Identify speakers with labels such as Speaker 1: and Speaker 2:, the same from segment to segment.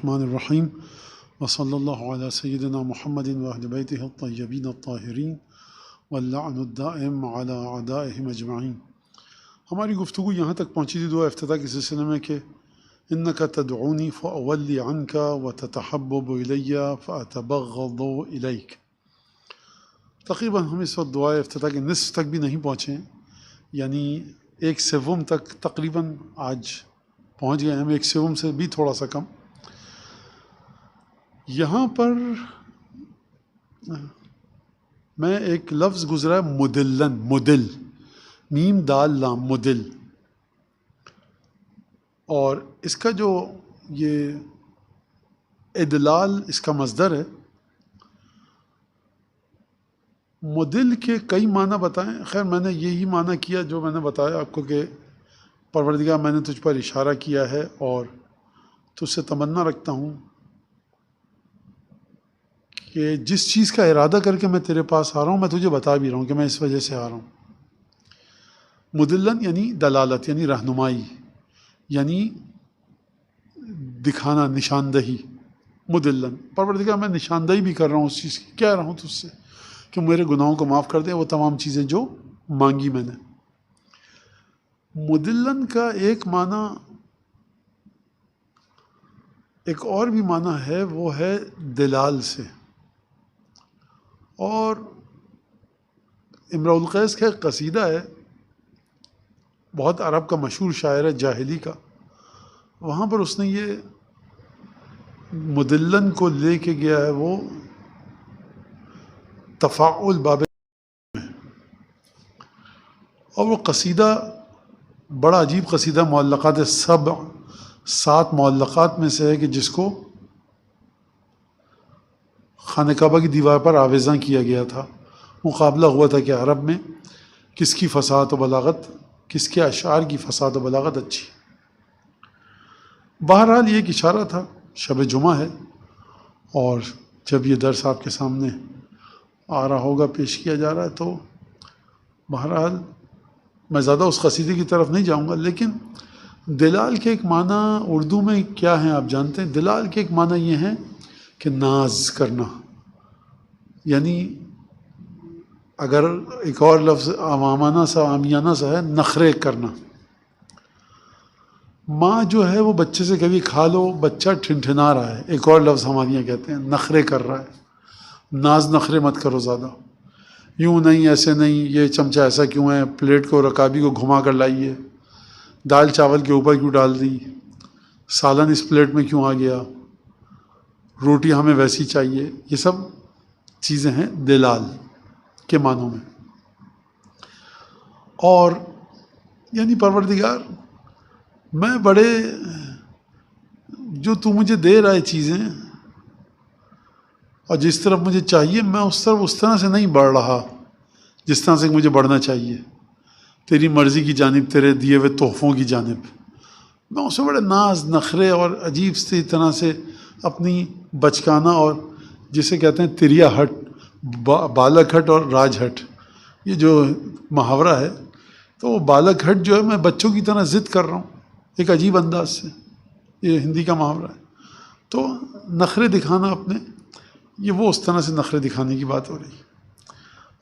Speaker 1: الرحمن الرحیم وصلی اللہ علی سیدنا محمد واہل بیتہ الطیبین الطاہرین واللعن الدائم علی اعدائہم اجمعین۔ ہماری گفتگو یہاں تک پہنچی تھی دعا افتتاح کے سلسلے میں کہ انک تدعونی فاولی عنک وتتحبب الی فاتبغض الیک۔ تقریباً ہم اس وقت دعا افتتاح کے نصف تک بھی نہیں پہنچے ہیں، یعنی 1/7 تک تقریباً آج پہنچ گئے ہم، 1/7 سے بھی تھوڑا سا کم۔ یہاں پر میں ایک لفظ گزرا ہے مدلن، مدل، میم دال لام، مدل، اور اس کا جو یہ ادلال اس کا مصدر ہے۔ مدل کے کئی معنی بتائیں، خیر میں نے یہی معنی کیا جو میں نے بتایا آپ کو کہ پروردگار میں نے تجھ پر اشارہ کیا ہے اور تجھ سے تمنا رکھتا ہوں کہ جس چیز کا ارادہ کر کے میں تیرے پاس آ رہا ہوں میں تجھے بتا بھی رہا ہوں کہ میں اس وجہ سے آ رہا ہوں۔ مدلن یعنی دلالت، یعنی رہنمائی، یعنی دکھانا، نشاندہی۔ مدلن پروردگار میں نشاندہی بھی کر رہا ہوں اس چیز کی، کہہ رہا ہوں تجھ سے کہ میرے گناہوں کو معاف کر دے، وہ تمام چیزیں جو مانگی میں نے۔ مدلن کا ایک معنی، ایک اور بھی معنی ہے، وہ ہے دلال سے۔ اور امرؤ القیس کا ایک قصیدہ ہے، بہت عرب کا مشہور شاعر ہے جاہلی کا، وہاں پر اس نے یہ مدلن کو لے کے گیا ہے، وہ تفاعل باب میں، اور وہ قصیدہ بڑا عجیب قصیدہ، معلقات سبع، 7 معلقات میں سے ہے کہ جس کو خانہ کعبہ کی دیوار پر آویزاں کیا گیا تھا۔ مقابلہ ہوا تھا کہ عرب میں کس کی فصاحت و بلاغت، کس کے اشعار کی فصاحت و بلاغت اچھی۔ بہرحال یہ ایک اشارہ تھا، شب جمعہ ہے اور جب یہ درس آپ کے سامنے آ رہا ہوگا، پیش کیا جا رہا ہے، تو بہرحال میں زیادہ اس قصیدے کی طرف نہیں جاؤں گا، لیکن دلال کے ایک معنی اردو میں کیا ہیں آپ جانتے ہیں؟ دلال کے ایک معنی یہ ہیں کہ ناز کرنا، یعنی اگر ایک اور لفظ عوامانہ سا، عامیانہ سا ہے، نخرے کرنا۔ ماں جو ہے وہ بچے سے کبھی کھا لو، بچہ ٹھنٹھنا رہا ہے، ایک اور لفظ ہمارے یہاں کہتے ہیں نخرے کر رہا ہے، ناز نخرے مت کرو زیادہ، یوں نہیں، ایسے نہیں، یہ چمچہ ایسا کیوں ہے، پلیٹ کو رکابی کو گھما کر لائیے، دال چاول کے اوپر کیوں ڈال دی، سالن اس پلیٹ میں کیوں آ گیا، روٹی ہمیں ویسی چاہیے۔ یہ سب چیزیں ہیں دلال کے معنوں میں۔ اور یعنی پروردگار میں بڑے، جو تو مجھے دے رہا ہے چیزیں اور جس طرف مجھے چاہیے، میں اس طرح سے نہیں بڑھ رہا جس طرح سے مجھے بڑھنا چاہیے، تیری مرضی کی جانب، تیرے دیے ہوئے تحفوں کی جانب۔ میں اس میں بڑے ناز نخرے اور عجیب سی طرح سے اپنی بچکانہ، اور جسے کہتے ہیں تریا ہٹ، بالک ہٹ اور راج ہٹ، یہ جو محاورہ ہے، تو وہ بالک ہٹ جو ہے میں بچوں کی طرح ضد کر رہا ہوں ایک عجیب انداز سے، یہ ہندی کا محاورہ ہے۔ تو نخرے دکھانا اپنے، یہ وہ اس طرح سے نخرے دکھانے کی بات ہو رہی ہے۔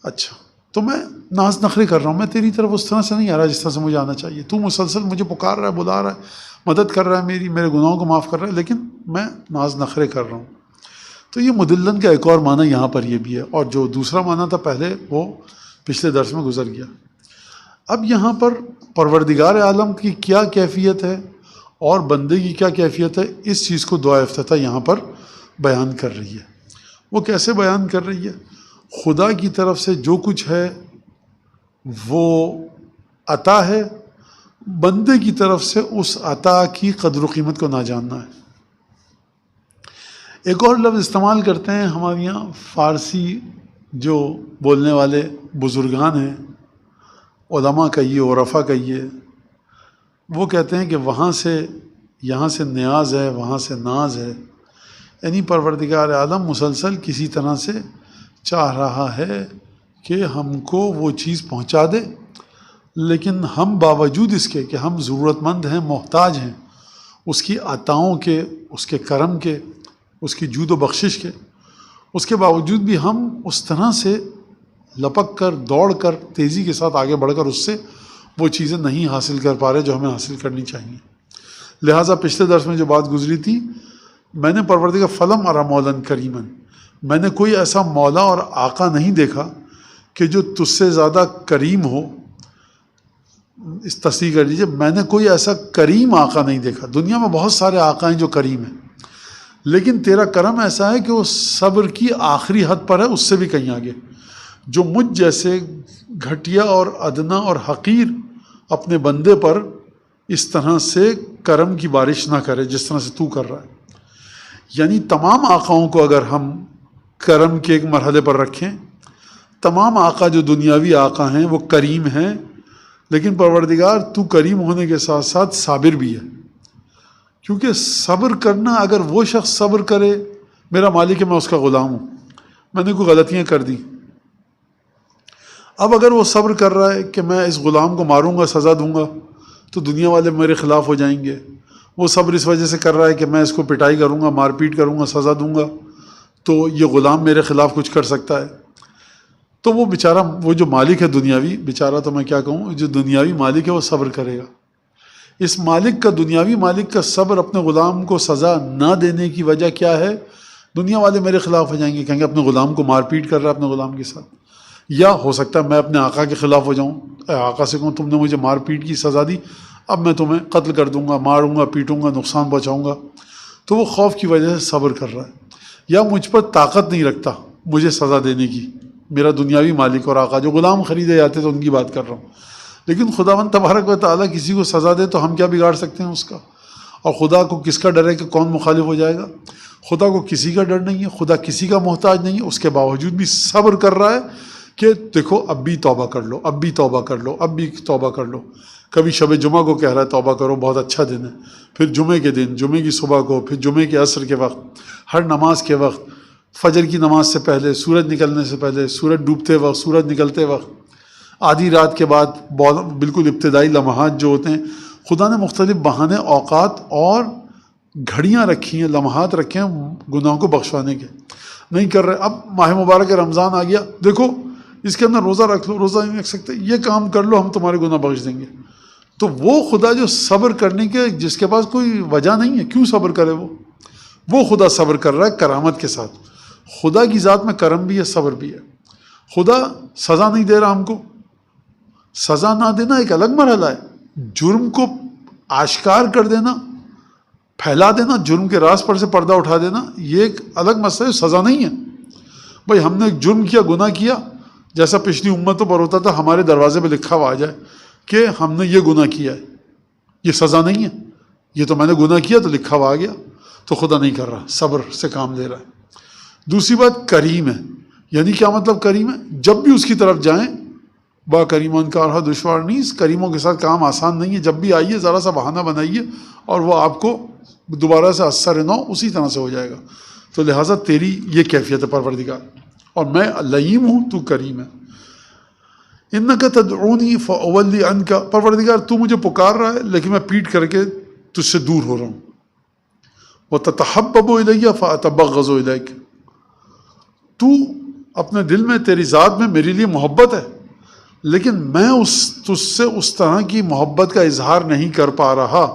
Speaker 1: اچھا، تو میں ناز نخرے کر رہا ہوں، میں تیری طرف اس طرح سے نہیں آ رہا جس طرح سے مجھے آنا چاہیے، تو مسلسل مجھے پکار رہا ہے، بلا رہا ہے، مدد کر رہا ہے میرے گناہوں کو معاف کر رہا ہے، لیکن میں ناز نخرے کر رہا ہوں۔ تو یہ مدلن کا ایک اور معنی یہاں پر یہ بھی ہے، اور جو دوسرا معنی تھا پہلے وہ پچھلے درس میں گزر گیا۔ اب یہاں پر پروردگار عالم کی کیا کیفیت ہے اور بندے کی کیا کیفیت ہے، اس چیز کو دعا افتتاح یہاں پر بیان کر رہی ہے۔ وہ کیسے بیان کر رہی ہے؟ خدا کی طرف سے جو کچھ ہے وہ عطا ہے، بندے کی طرف سے اس عطا کی قدر و قیمت کو نہ جاننا ہے۔ ایک اور لفظ استعمال کرتے ہیں ہمارے یہاں فارسی جو بولنے والے بزرگان ہیں، علماء کہیے، عرفا کہیے، وہ کہتے ہیں کہ وہاں سے، یہاں سے نیاز ہے، وہاں سے ناز ہے، یعنی پروردگار عالم مسلسل کسی طرح سے چاہ رہا ہے کہ ہم کو وہ چیز پہنچا دے، لیکن ہم باوجود اس کے کہ ہم ضرورت مند ہیں، محتاج ہیں، اس کی عطاؤں کے، اس کے کرم کے، اس کی جود و بخشش کے، اس کے باوجود بھی ہم اس طرح سے لپک کر، دوڑ کر، تیزی کے ساتھ آگے بڑھ کر اس سے وہ چیزیں نہیں حاصل کر پا رہے جو ہمیں حاصل کرنی چاہیے۔ لہٰذا پچھلے درس میں جو بات گزری تھی، میں نے پروردگار فلم ارا مولاً کریمن، میں نے کوئی ایسا مولا اور آقا نہیں دیکھا کہ جو تجھ سے زیادہ کریم ہو۔ اس تصدیق کر لیجیے، میں نے کوئی ایسا کریم آقا نہیں دیکھا۔ دنیا میں بہت سارے آقا ہیں جو کریم ہیں، لیکن تیرا کرم ایسا ہے کہ وہ صبر کی آخری حد پر ہے، اس سے بھی کہیں آگے۔ جو مجھ جیسے گھٹیا اور ادنا اور حقیر اپنے بندے پر اس طرح سے کرم کی بارش نہ کرے جس طرح سے تو کر رہا ہے۔ یعنی تمام آقاؤں کو اگر ہم کرم کے ایک مرحلے پر رکھیں، تمام آقا جو دنیاوی آقا ہیں وہ کریم ہیں، لیکن پروردگار تو کریم ہونے کے ساتھ ساتھ صابر بھی ہے۔ کیونکہ صبر کرنا، اگر وہ شخص صبر کرے، میرا مالک ہے، میں اس کا غلام ہوں، میں نے کوئی غلطیاں کر دی، اب اگر وہ صبر کر رہا ہے کہ میں اس غلام کو ماروں گا، سزا دوں گا تو دنیا والے میرے خلاف ہو جائیں گے، وہ صبر اس وجہ سے کر رہا ہے کہ میں اس کو پٹائی کروں گا، مار پیٹ کروں گا، سزا دوں گا تو یہ غلام میرے خلاف کچھ کر سکتا ہے، تو وہ بیچارہ، وہ جو مالک ہے دنیاوی، بیچارہ تو میں کیا کہوں، جو دنیاوی مالک ہے وہ صبر کرے گا۔ اس مالک کا، دنیاوی مالک کا صبر اپنے غلام کو سزا نہ دینے کی وجہ کیا ہے؟ دنیا والے میرے خلاف ہو جائیں گے، کہیں گے اپنے غلام کو مار پیٹ کر رہا ہے اپنے غلام کے ساتھ، یا ہو سکتا ہے میں اپنے آقا کے خلاف ہو جاؤں، آقا سے کہوں تم نے مجھے مار پیٹ کی سزا دی، اب میں تمہیں قتل کر دوں گا، ماروں گا، پیٹوں گا، نقصان پہنچاؤں گا، تو وہ خوف کی وجہ سے صبر کر رہا ہے۔ یا مجھ پر طاقت نہیں رکھتا مجھے سزا دینے کی، میرا دنیاوی مالک اور آقا، جو غلام خریدے جاتے تو ان کی بات کر رہا ہوں، لیکن خداوند تبارک و تعالیٰ کسی کو سزا دے تو ہم کیا بگاڑ سکتے ہیں اس کا؟ اور خدا کو کس کا ڈر ہے کہ کون مخالف ہو جائے گا؟ خدا کو کسی کا ڈر نہیں ہے، خدا کسی کا محتاج نہیں ہے، اس کے باوجود بھی صبر کر رہا ہے کہ دیکھو اب بھی توبہ کر لو، اب بھی توبہ کر لو، اب بھی توبہ کر لو۔ کبھی شب جمعہ کو کہہ رہا ہے توبہ کرو، بہت اچھا دن ہے، پھر جمعے کے دن، جمعے کی صبح کو، پھر جمعے کے عصر کے وقت، ہر نماز کے وقت، فجر کی نماز سے پہلے، سورج نکلنے سے پہلے، سورج ڈوبتے وقت، سورج نکلتے وقت، آدھی رات کے بعد، بالکل ابتدائی لمحات جو ہوتے ہیں، خدا نے مختلف بہانے، اوقات اور گھڑیاں رکھی ہیں، لمحات رکھے ہیں گناہوں کو بخشوانے کے، نہیں کر رہے۔ اب ماہ مبارک رمضان آ گیا، دیکھو اس کے اندر روزہ رکھ لو، روزہ نہیں رکھ سکتے، یہ کام کر لو، ہم تمہارے گناہ بخش دیں گے۔ تو وہ خدا جو صبر کرنے کے، جس کے پاس کوئی وجہ نہیں ہے، کیوں صبر کرے وہ خدا صبر کر رہا ہے کرامت کے ساتھ۔ خدا کی ذات میں کرم بھی ہے، صبر بھی ہے۔ خدا سزا نہیں دے رہا ہم کو، سزا نہ دینا ایک الگ مرحلہ ہے، جرم کو آشکار کر دینا، پھیلا دینا، جرم کے راز پر سے پردہ اٹھا دینا، یہ ایک الگ مسئلہ ہے، سزا نہیں ہے۔ بھائی ہم نے ایک جرم کیا، گناہ کیا، جیسا پچھلی امتوں پر ہوتا تھا، ہمارے دروازے پہ لکھا ہوا آ جائے کہ ہم نے یہ گناہ کیا ہے، یہ سزا نہیں ہے، یہ تو میں نے گناہ کیا تو لکھا ہوا آ گیا، تو خدا نہیں کر رہا، صبر سے کام لے رہا ہے۔ دوسری بات کریم ہے، یعنی کیا مطلب کریم ہے؟ جب بھی اس کی طرف جائیں، با کریمان کا رہا دشوار نہیں، کریموں کے ساتھ کام آسان نہیں ہے، جب بھی آئیے ذرا سا بہانہ بنائیے اور وہ آپ کو دوبارہ سے اثر نو اسی طرح سے ہو جائے گا۔ تو لہٰذا تیری یہ کیفیت ہے پروردگار، اور میں لئیم ہوں، تو کریم ہے۔ انک تدعونی فاولی عنک، پروردگار تو مجھے پکار رہا ہے لیکن میں پیٹ کر کے تجھ سے دور ہو رہا ہوں۔ وتتحبب الی فاتبغض الیک، تو اپنے دل میں، تیری ذات میں میرے لیے محبت ہے، لیکن میں تجھ سے اس طرح کی محبت کا اظہار نہیں کر پا رہا۔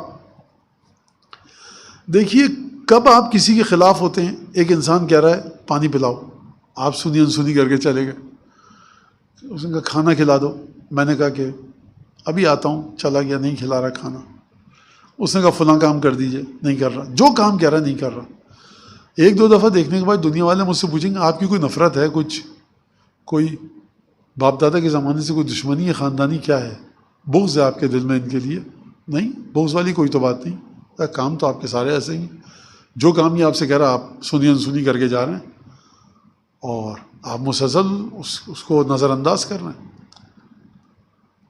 Speaker 1: دیکھیے کب آپ کسی کے خلاف ہوتے ہیں، ایک انسان کہہ رہا ہے پانی پلاؤ، آپ سنی انسنی کر کے چلے گئے، اس نے کہا کھانا کھلا دو، میں نے کہا کہ ابھی آتا ہوں، چلا گیا، نہیں کھلا رہا کھانا۔ اس نے کہا فلاں کام کر دیجئے، نہیں کر رہا، جو کام کہہ رہا ہے نہیں کر رہا۔ ایک دو دفعہ دیکھنے کے بعد دنیا والے مجھ سے پوچھیں گے آپ کی کوئی نفرت ہے، کچھ کوئی باپ دادا کے زمانے سے کوئی دشمنی ہے، خاندانی کیا ہے، بغض ہے آپ کے دل میں ان کے لیے؟ نہیں، بغض والی کوئی تو بات نہیں، کام تو آپ کے سارے ایسے ہی، جو کام یہ آپ سے کہہ رہا آپ سنی انسنی کر کے جا رہے ہیں اور آپ مسلسل اس کو نظر انداز کر رہے ہیں۔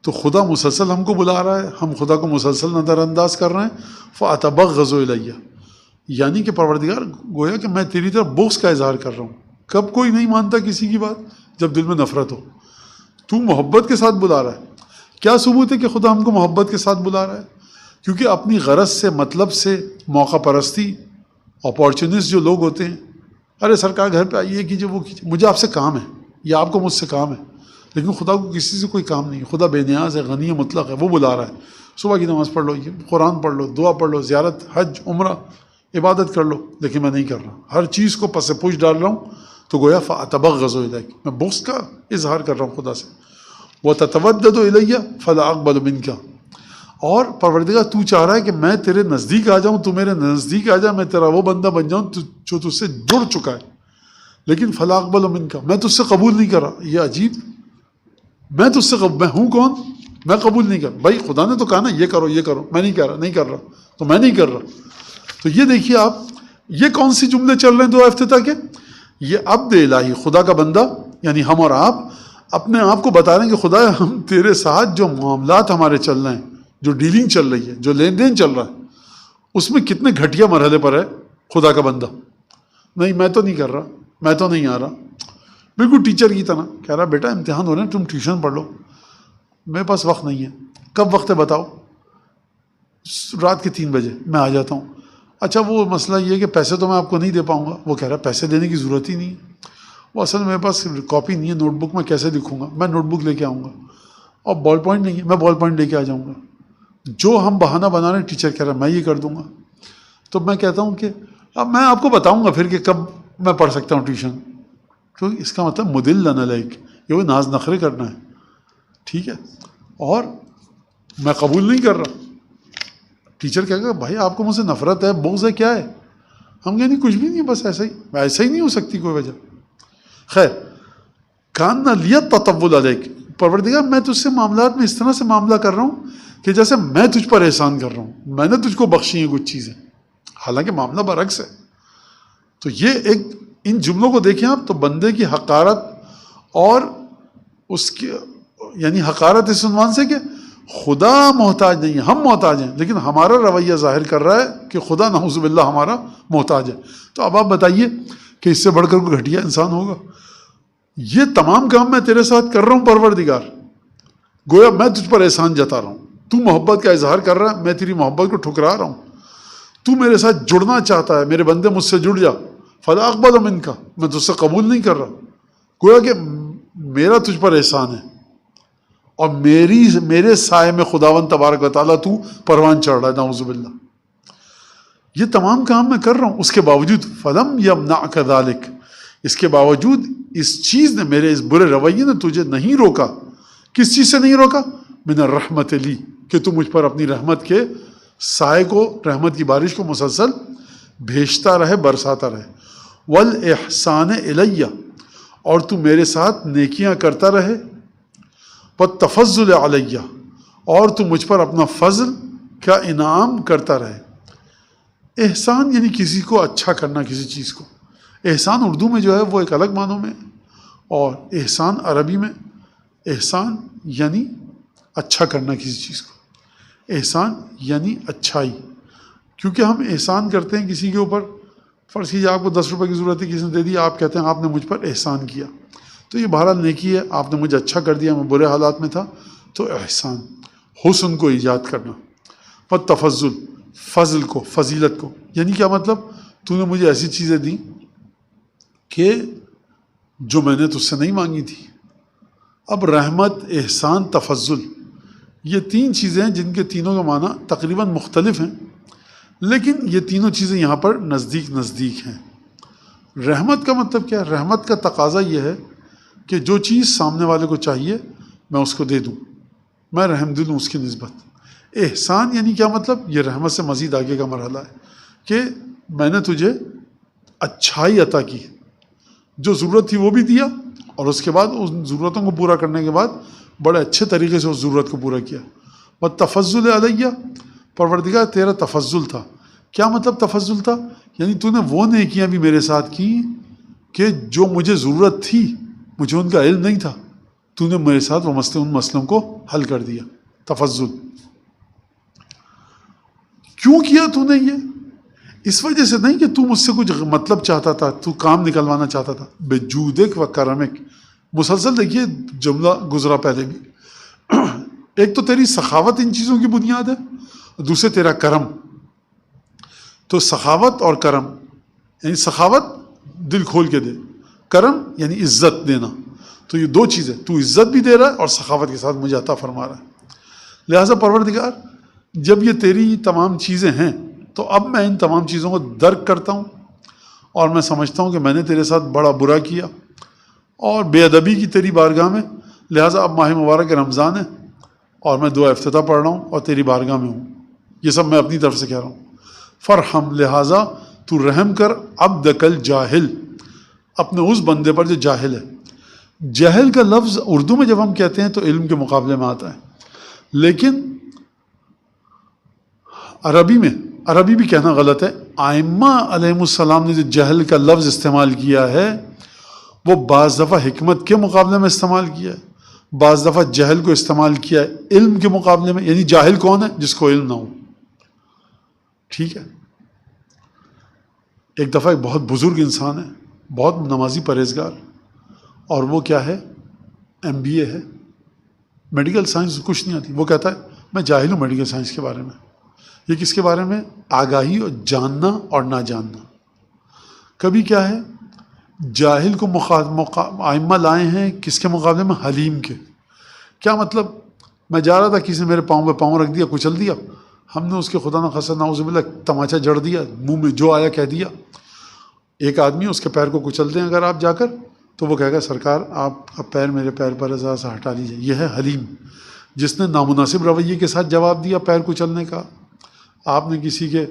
Speaker 1: تو خدا مسلسل ہم کو بلا رہا ہے، ہم خدا کو مسلسل نظر انداز کر رہے ہیں۔ فاتبغض الیہ، یعنی کہ پروردگار گویا کہ میں تیری طرف بغض کا اظہار کر رہا ہوں۔ کب کوئی نہیں مانتا کسی کی بات؟ جب دل میں نفرت ہو۔ تو محبت کے ساتھ بلا رہا ہے، کیا ثبوت ہے کہ خدا ہم کو محبت کے ساتھ بلا رہا ہے؟ کیونکہ اپنی غرض سے، مطلب سے، موقع پرستی، اپارچونسٹ جو لوگ ہوتے ہیں، ارے سرکار گھر پہ آئیے، کیجیے، وہ کیجیے، مجھے آپ سے کام ہے یا آپ کو مجھ سے کام ہے، لیکن خدا کو کسی سے کوئی کام نہیں. خدا بے نیاز ہے، غنی مطلق ہے، وہ بلا رہا ہے. صبح کی نماز پڑھ لو، قرآن پڑھ لو، دعا پڑھ لو، زیارت، حج، عمرہ، عبادت کر لو، لیکن میں نہیں کر رہا. ہر چیز کو پس پوچھ ڈال رہا ہوں. تو گویا فَأَتَبَغَّضُ إِلَيْكَ، میں بغض کا اظہار کر رہا ہوں خدا سے. وَتَتَوَدَّدُ إِلَيَّ فَلَا أَقْبَلُ مِنْكَ، اور پروردگار تو چاہ رہا ہے کہ میں تیرے نزدیک آ جاؤں، تو میرے نزدیک آ جا، میں تیرا وہ بندہ بن جاؤں جو تجھ سے جڑ چکا ہے، لیکن فَلَا أَقْبَلُ مِنْكَ، میں تجھ سے قبول نہیں کر رہا. یہ عجیب، میں تجھ سے میں ہوں کون، میں قبول نہیں کر رہا. بھائی خدا نے تو کہا نا یہ کرو یہ کرو، میں نہیں کہہ رہا، نہیں کر رہا، تو میں نہیں کر رہا. تو یہ دیکھیے آپ، یہ کون سی جملے چل رہے ہیں دعا افتتاح کے؟ یہ عبد الہی، خدا کا بندہ، یعنی ہم اور آپ اپنے آپ کو بتا رہے ہیں کہ خدا ہم تیرے ساتھ جو معاملات ہمارے چل رہے ہیں، جو ڈیلنگ چل رہی ہے، جو لین دین چل رہا ہے، اس میں کتنے گھٹیا مرحلے پر ہے خدا کا بندہ. نہیں میں تو نہیں کر رہا، میں تو نہیں آ رہا. بالکل ٹیچر کی طرح کہہ رہا بیٹا امتحان ہو رہے ہیں، تم ٹیوشن پڑھ لو. میرے پاس وقت نہیں ہے. کب وقت ہے بتاؤ؟ رات کے 3 بجے میں آ جاتا ہوں. اچھا وہ مسئلہ یہ ہے کہ پیسے تو میں آپ کو نہیں دے پاؤں گا. وہ کہہ رہا پیسے دینے کی ضرورت ہی نہیں ہے. وہ اصل میرے پاس کاپی نہیں ہے، نوٹ بک میں کیسے لکھوں گا؟ میں نوٹ بک لے کے آؤں گا. اور بال پوائنٹ نہیں ہے، میں بال پوائنٹ لے کے آ جاؤں گا. جو ہم بہانہ بنا رہے ہیں، ٹیچر کہہ رہا ہے میں یہ کر دوں گا. تو میں کہتا ہوں کہ اب میں آپ کو بتاؤں گا پھر کہ کب میں پڑھ سکتا ہوں ٹیوشن. تو اس کا مطلب مدلن علیک، یہ وہ ناز نخرے کرنا ہے. ٹھیک ہے، اور میں قبول نہیں کر رہا. ٹیچر کہے گا بھائی آپ کو مجھ سے نفرت ہے، بغض ہے، کیا ہے؟ ہم کہیں نہیں کچھ بھی نہیں، بس ایسا ہی نہیں ہو سکتی کوئی وجہ. خیر، کان نہ لیا تطول علیک، پروردگار میں تجھ سے معاملات میں اس طرح سے معاملہ کر رہا ہوں کہ جیسے میں تجھ پر احسان کر رہا ہوں، میں نے تجھ کو بخشی ہیں کچھ چیزیں، حالانکہ معاملہ برعکس ہے. تو یہ ایک، ان جملوں کو دیکھیں آپ تو بندے کی حقارت، اور اس کی یعنی حقارت اس عنوان سے کہ خدا محتاج نہیں ہے، ہم محتاج ہیں، لیکن ہمارا رویہ ظاہر کر رہا ہے کہ خدا نعوذ باللہ ہمارا محتاج ہے. تو اب آپ بتائیے کہ اس سے بڑھ کر کوئی گھٹیا انسان ہوگا؟ یہ تمام کام میں تیرے ساتھ کر رہا ہوں پروردگار، گویا میں تجھ پر احسان جتا رہا ہوں. تو محبت کا اظہار کر رہا ہے، میں تیری محبت کو ٹھکرا رہا ہوں. تو میرے ساتھ جڑنا چاہتا ہے، میرے بندے مجھ سے جڑ جا. فلا اقبل منک، میں تجھ سے قبول نہیں کر رہا. گویا کہ میرا تجھ پر احسان ہے، اور میرے سائے میں خداوند تبارک و تعالیٰ تو پروان چڑھ رہا ہے، نعوذ باللہ. یہ تمام کام میں کر رہا ہوں، اس کے باوجود فلم یمنعک ذلک، اس کے باوجود اس چیز نے، میرے اس برے رویے نے تجھے نہیں روکا. کس چیز سے نہیں روکا؟ من الرحمت لی، کہ تو مجھ پر اپنی رحمت کے سائے کو، رحمت کی بارش کو مسلسل بھیجتا رہے، برساتا رہے. والاحسان الی، اور تو میرے ساتھ نیکیاں کرتا رہے. والتفضل علیہ، اور تو مجھ پر اپنا فضل کا انعام کرتا رہے. احسان یعنی کسی کو اچھا کرنا، کسی چیز کو. احسان اردو میں جو ہے وہ ایک الگ معنوں میں، اور احسان عربی میں، احسان یعنی اچھا کرنا کسی چیز کو. احسان یعنی اچھائی. کیونکہ ہم احسان کرتے ہیں کسی کے اوپر، فرض کیجیے آپ کو 10 روپے کی ضرورت ہے، کسی نے دے دی، آپ کہتے ہیں آپ نے مجھ پر احسان کیا. تو یہ بہرحال نیکی ہے، آپ نے مجھے اچھا کر دیا، میں برے حالات میں تھا. تو احسان، حسن کو ایجاد کرنا. پر تفضل، فضل کو، فضیلت کو، یعنی کیا مطلب؟ تو نے مجھے ایسی چیزیں دی کہ جو میں نے تجھ سے نہیں مانگی تھی. اب رحمت، احسان، تفضل، یہ 3 چیزیں ہیں جن کے تینوں کا معنی تقریباً مختلف ہیں، لیکن یہ تینوں چیزیں یہاں پر نزدیک نزدیک ہیں. رحمت کا مطلب کیا ہے؟ رحمت کا تقاضا یہ ہے کہ جو چیز سامنے والے کو چاہیے میں اس کو دے دوں، میں رحم دل ہوں اس کی نسبت. احسان یعنی کیا مطلب؟ یہ رحمت سے مزید آگے کا مرحلہ ہے کہ میں نے تجھے اچھائی عطا کی، جو ضرورت تھی وہ بھی دیا، اور اس کے بعد ان ضرورتوں کو پورا کرنے کے بعد بڑے اچھے طریقے سے اس ضرورت کو پورا کیا. والتفضل علیہ، پروردگار تیرا تفضل تھا. کیا مطلب تفضل تھا؟ یعنی تو نے وہ نیکیاں بھی میرے ساتھ کی کہ جو مجھے ضرورت تھی، مجھے ان کا علم نہیں تھا، تو نے میرے ساتھ وہ ان مسئلوں کو حل کر دیا. تفضل کیوں کیا تو نے یہ؟ اس وجہ سے نہیں کہ تو مجھ سے کچھ مطلب چاہتا تھا، تو کام نکلوانا چاہتا تھا. بجودک و کرمک، مسلسل دیکھیے جملہ گزرا پہلے بھی. ایک تو تیری سخاوت ان چیزوں کی بنیاد ہے، دوسرے تیرا کرم. تو سخاوت اور کرم، یعنی سخاوت دل کھول کے دے، کرم یعنی عزت دینا. تو یہ دو چیزیں، تو عزت بھی دے رہا ہے اور سخاوت کے ساتھ مجھے عطا فرما رہا ہے. لہٰذا پروردگار جب یہ تیری تمام چیزیں ہیں تو اب میں ان تمام چیزوں کو درک کرتا ہوں اور میں سمجھتا ہوں کہ میں نے تیرے ساتھ بڑا برا کیا اور بے ادبی کی تیری بارگاہ میں. لہٰذا اب ماہ مبارک رمضان ہے اور میں دعا افتتاح پڑھ رہا ہوں اور تیری بارگاہ میں ہوں. یہ سب میں اپنی طرف سے کہہ رہا ہوں. فرحم، لہٰذا تو رحم کر عبدک الجاہل، اپنے اس بندے پر جو جاہل ہے. جہل کا لفظ اردو میں جب ہم کہتے ہیں تو علم کے مقابلے میں آتا ہے، لیکن عربی بھی کہنا غلط ہے. ائمہ علیہم السلام نے جو جہل کا لفظ استعمال کیا ہے وہ بعض دفعہ حکمت کے مقابلے میں استعمال کیا ہے، بعض دفعہ جہل کو استعمال کیا ہے علم کے مقابلے میں. یعنی جاہل کون ہے؟ جس کو علم نہ ہو. ٹھیک ہے. ایک دفعہ ایک بہت بزرگ انسان ہے، بہت نمازی پرہیزگار، اور وہ کیا ہے؟ MBA ہے، میڈیکل سائنس کچھ نہیں آتی. وہ کہتا ہے میں جاہل ہوں میڈیکل سائنس کے بارے میں. یہ کس کے بارے میں؟ آگاہی اور جاننا اور نہ جاننا. کبھی کیا ہے؟ جاہل کو ائمہ لائے ہیں کس کے مقابلے میں؟ حلیم کے. کیا مطلب؟ میں جا رہا تھا، کسی نے میرے پاؤں پہ پاؤں رکھ دیا، کچل دیا، ہم نے اس کے خدا نخواستہ نعوذ باللہ تماچا جڑ دیا، منہ میں جو آیا کہہ دیا. ایک آدمی اس کے پیر کو کچل دیں اگر آپ جا کر تو وہ کہے گا سرکار آپ کا پیر میرے پیر پر ذرا سا ہٹا لیجیے. یہ ہے حلیم، جس نے نامناسب رویے کے ساتھ جواب دیا پیر کچلنے کا. آپ نے کسی کے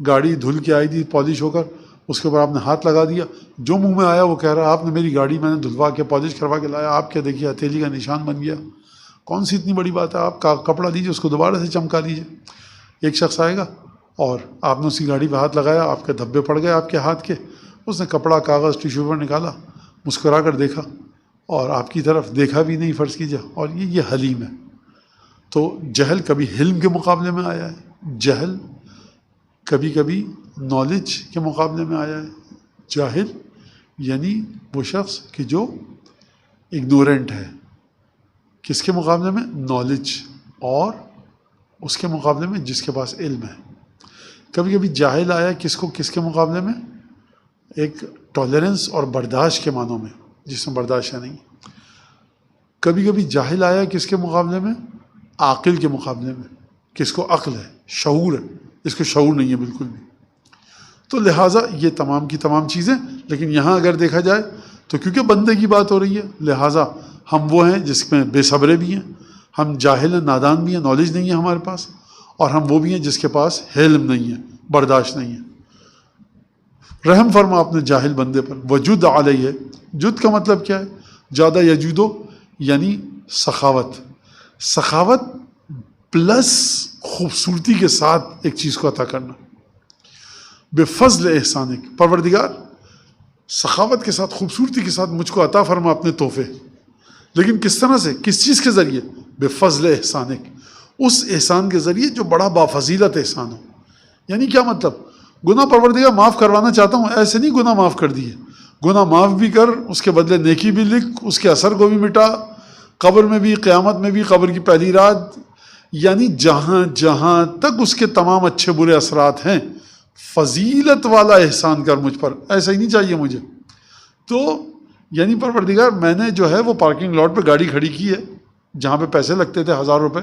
Speaker 1: گاڑی دھل کے آئی تھی پالش ہو کر، اس کے اوپر آپ نے ہاتھ لگا دیا، جو منہ میں آیا وہ کہہ رہا آپ نے میری گاڑی میں نے دھلوا کے پالش کروا کے لایا، آپ کیا دیکھیے ہتھیلی کا نشان بن گیا. کون سی اتنی بڑی بات ہے؟ آپ کا کپڑا لیجیے اس کو دوبارہ سے چمکا لیجیے. ایک شخص آئے گا اور آپ نے اس کی گاڑی پہ ہاتھ لگایا، آپ کے دھبے پڑ گئے آپ کے ہاتھ کے، اس نے کپڑا کاغذ ٹیشو پیپر نکالا، مسکرا کر دیکھا اور آپ کی طرف دیکھا بھی نہیں فرض کیجیے، اور یہ حلیم ہے. تو جہل کبھی حلم کے مقابلے میں آیا ہے، جہل کبھی کبھی نالج کے مقابلے میں آیا ہے. جاہل یعنی وہ شخص کہ جو اگنورنٹ ہے، کس کے مقابلے میں؟ نالج، اور اس کے مقابلے میں جس کے پاس علم ہے. کبھی کبھی جاہل آیا کس کو؟ کس کے مقابلے میں؟ ایک ٹالرنس اور برداشت کے معنوں میں، جس میں برداشت ہے نہیں. کبھی کبھی جاہل آیا کس کے مقابلے میں؟ عاقل کے مقابلے میں. کس کو عقل ہے، شعور ہے، اس کو شعور نہیں ہے بالکل بھی. تو لہٰذا یہ تمام کی تمام چیزیں، لیکن یہاں اگر دیکھا جائے تو کیونکہ بندے کی بات ہو رہی ہے، لہٰذا ہم وہ ہیں جس میں بے صبرے بھی ہیں، ہم جاہل ہیں، نادان بھی ہیں، نالج نہیں ہے ہمارے پاس، اور ہم وہ بھی ہیں جس کے پاس حلم نہیں ہے، برداشت نہیں ہے. رحم فرما اپنے جاہل بندے پر. وجد علیہ، جد کا مطلب کیا ہے؟ زیادہ یجودو یعنی سخاوت. سخاوت پلس خوبصورتی کے ساتھ ایک چیز کو عطا کرنا. بفضل احسانک، پروردگار سخاوت کے ساتھ خوبصورتی کے ساتھ مجھ کو عطا فرما اپنے تحفے. لیکن کس طرح سے؟ کس چیز کے ذریعے؟ بفضل احسانک، اس احسان کے ذریعے جو بڑا بافضیلت احسان ہو. یعنی کیا مطلب؟ گناہ پروردگار معاف کروانا چاہتا ہوں، ایسے نہیں گناہ معاف کر دیے، گناہ معاف بھی کر، اس کے بدلے نیکی بھی لکھ، اس کے اثر کو بھی مٹا، قبر میں بھی، قیامت میں بھی، قبر کی پہلی رات، یعنی جہاں جہاں تک اس کے تمام اچھے برے اثرات ہیں، فضیلت والا احسان کر مجھ پر. ایسا ہی نہیں چاہیے مجھے. تو یعنی پروردگار میں نے جو ہے وہ پارکنگ لاٹ پہ گاڑی کھڑی کی ہے جہاں پہ پیسے لگتے تھے 1000 روپے،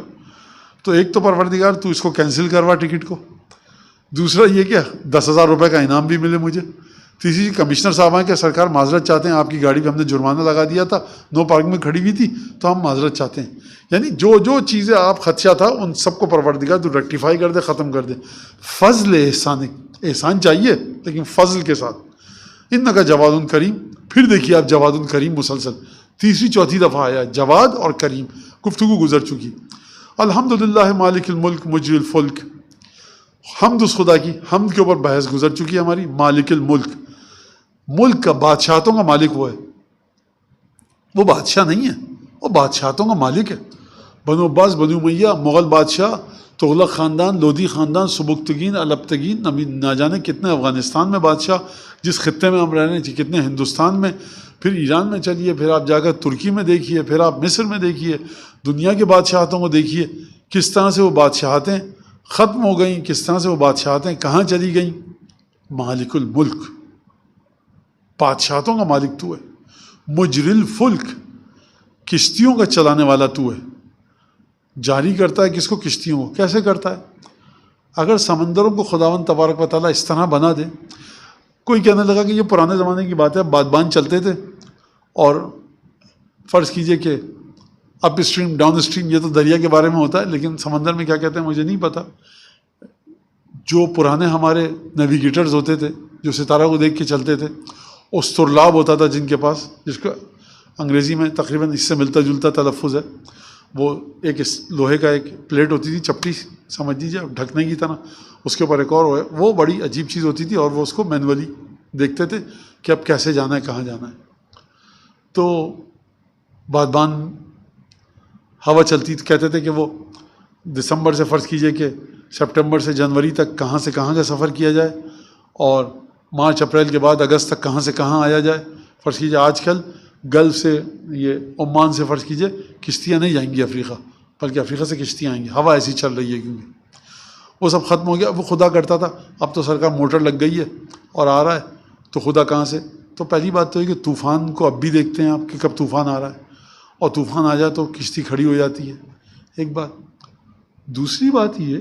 Speaker 1: تو ایک تو پروردگار تو اس کو کینسل کروا ٹکٹ کو، دوسرا یہ کہ 10,000 روپے کا انعام بھی ملے مجھے، تیسری کمشنر صاحب ہیں کہ سرکار معذرت چاہتے ہیں، آپ کی گاڑی پہ ہم نے جرمانہ لگا دیا تھا، نو پارکنگ میں کھڑی ہوئی تھی تو ہم معذرت چاہتے ہیں. یعنی جو جو چیزیں آپ خدشہ تھا ان سب کو پروردگار تو ریکٹیفائی کر دے، ختم کر دے. فضل احسان، احسان چاہیے لیکن فضل کے ساتھ. انکا جواد کریم، پھر دیکھیے آپ جواد کریم مسلسل تیسری چوتھی دفعہ آیا جواد اور کریم، گفتگو گزر چکی. الحمدللہ مالک الملک مجری الفلک، حمد اس خدا کی، حمد کے اوپر بحث گزر چکی ہے ہماری. مالک الملک، ملک کا بادشاہتوں کا مالک وہ ہے، وہ بادشاہ نہیں ہے، وہ بادشاہتوں کا مالک ہے. بنو عباس، بنو امیہ، مغل بادشاہ، تغلق خاندان، لودھی خاندان، سبکتگین، البتگین، نہ جانے کتنے افغانستان میں بادشاہ، جس خطے میں ہم رہ رہے ہیں، کتنے ہندوستان میں، پھر ایران میں چلیے، پھر آپ جا کر ترکی میں دیکھیے، پھر آپ مصر میں دیکھیے، دنیا کے بادشاہتوں کو دیکھیے کس طرح سے وہ بادشاہتیں ختم ہو گئیں. کس طرح سے وہ بادشاہتیں کہاں چلی گئیں؟ مالک الملک، بادشاہتوں کا مالک تو ہے. مجری الفلک، کشتیوں کا چلانے والا تو ہے. جاری کرتا ہے کس کو؟ کشتیوں کو. کیسے کرتا ہے؟ اگر سمندروں کو خداوند تبارک و تعالیٰ اس طرح بنا دے. کوئی کہنے لگا کہ یہ پرانے زمانے کی بات ہے، بادبان چلتے تھے اور فرض کیجئے کہ اپ اسٹریم ڈاؤن اسٹریم، یہ تو دریا کے بارے میں ہوتا ہے، لیکن سمندر میں کیا کہتے ہیں مجھے نہیں پتہ. جو پرانے ہمارے نیویگیٹرز ہوتے تھے جو ستارہ کو دیکھ کے چلتے تھے، استرلاب ہوتا تھا جن کے پاس، جس کا انگریزی میں تقریباً اس سے ملتا جلتا تلفظ ہے. وہ ایک لوہے کا ایک پلیٹ ہوتی تھی، چپٹی سمجھ لیجیے ڈھکنے کی طرح، اس کے اوپر ایک اور وہ بڑی عجیب چیز ہوتی تھی، اور وہ اس کو مینولی دیکھتے تھے کہ اب کیسے جانا ہے، کہاں جانا ہے. تو بادبان ہوا چلتی تھی، کہتے تھے کہ وہ دسمبر سے فرض کیجئے کہ سپٹمبر سے جنوری تک کہاں سے کہاں کا سفر کیا جائے، اور مارچ اپریل کے بعد اگست تک کہاں سے کہاں آیا جائے. فرض کیجئے آج کل گلف سے یہ عمان سے فرض کیجئے کشتیاں نہیں جائیں گی افریقہ، بلکہ افریقہ سے کشتیاں آئیں گی. ہوا ایسی چل رہی ہے کیونکہ وہ سب ختم ہو گیا. وہ خدا کرتا تھا، اب تو سرکار موٹر لگ گئی ہے اور آ رہا ہے، تو خدا کہاں سے؟ تو پہلی بات تو ہے کہ طوفان کو اب بھی دیکھتے ہیں آپ کہ کب طوفان آ رہا ہے، اور طوفان آ جائے تو کشتی کھڑی ہو جاتی ہے. ایک بات. دوسری بات یہ